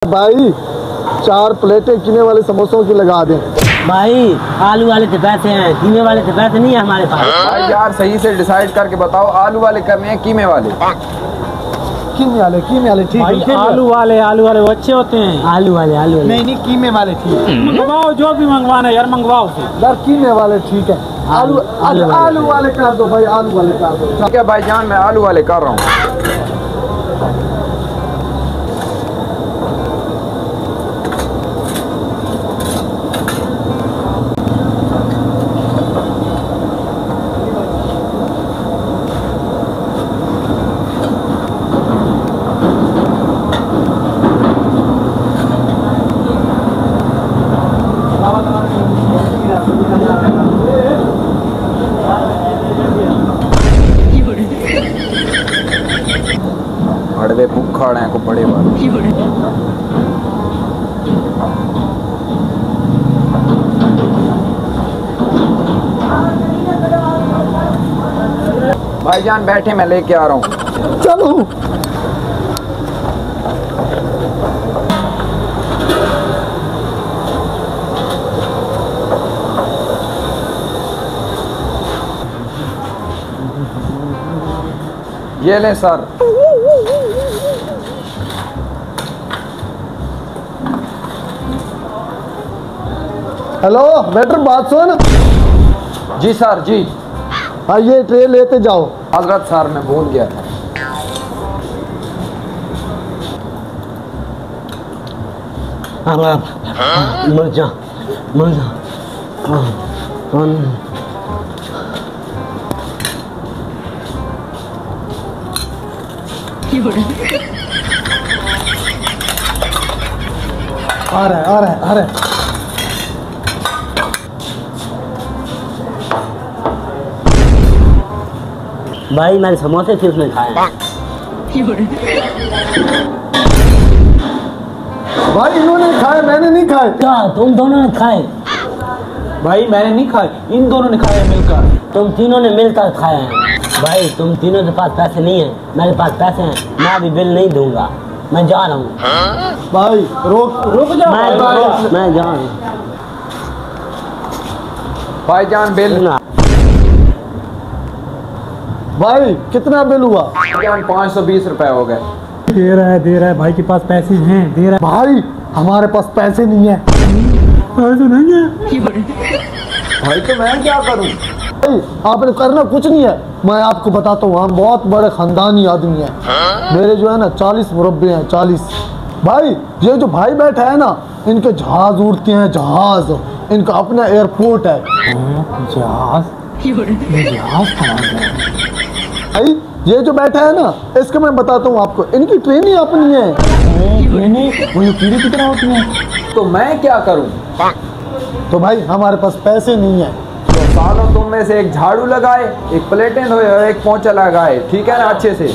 भाई 4 प्लेटें कीमे वाले समोसों की लगा दें। भाई आलू वाले से पैसे हैं, कीमे वाले से पैसे नहीं है हमारे पास। भाई यार सही से डिसाइड करके बताओ, आलू वाले करने हैं कीमे वाले? कीमे वाले ठीक है। आलू वाले वो अच्छे होते हैं। आलू वाले नहीं कीमे वाले ठीक है। मंगवाओ जो भी मंगवाना है यार, मंगवाओ से यार कीमे वाले ठीक है। आलू वाले कर दो भाई, आलू वाले कर दो। ठीक है भाईजान, मैं आलू वाले कर रहा हूँ। बड़े भूखा को बड़े वाले भाईजान बैठे, मैं लेके आ रहा हूँ। चलो ये लें सर। हेलो वेटर, बात सुन। जी सर जी। हाँ ये ट्रे लेते जाओ। हजरत सर मैं भूल गया था। मिर्चा आ रहा है। भाई मैंने समोसे सिर्फ में खाए। भाई इन्होंने खाए, मैंने नहीं खाए। क्या तुम दोनों ने खाए? भाई मैंने नहीं खाए, इन दोनों ने खाए मिलकर। तुम तीनों ने मिलकर खाए हैं। भाई तुम तीनों के पास पैसे नहीं है, मेरे पास पैसे हैं। मैं अभी बिल नहीं दूंगा, मैं जा रहा हूँ। भाई रुक जाओ। मैं जा रहा हूँ। भाईजान बिल। भाई कितना बिल हुआ? भाईजान 520 रुपए हो गए। दे रहा है भाई के पास पैसे हैं, दे रहा है। भाई हमारे पास पैसे नहीं है। पैसे नहीं है भाई तो मैं क्या करूं? भाई आपने करना कुछ नहीं है, मैं आपको बताता हूँ। हम बहुत बड़े खानदानी आदमी हैं। मेरे जो है ना 40 मुरब्बे हैं, 40। भाई ये जो भाई बैठा है ना, इनके जहाज उड़ते हैं, जहाज। इनका अपना एयरपोर्ट है। जहाज भाई ये जो बैठा है ना, इसका मैं बताता हूँ आपको, इनकी ट्रेनिंग अपनी है। वो ये कीड़े की तरह होती है। तो मैं क्या करूं? तो भाई हमारे पास पैसे नहीं है। तो सालों तुम में से एक झाड़ू लगाए, एक प्लेटें धोए और एक पोंछा लगाए, ठीक है ना, अच्छे से।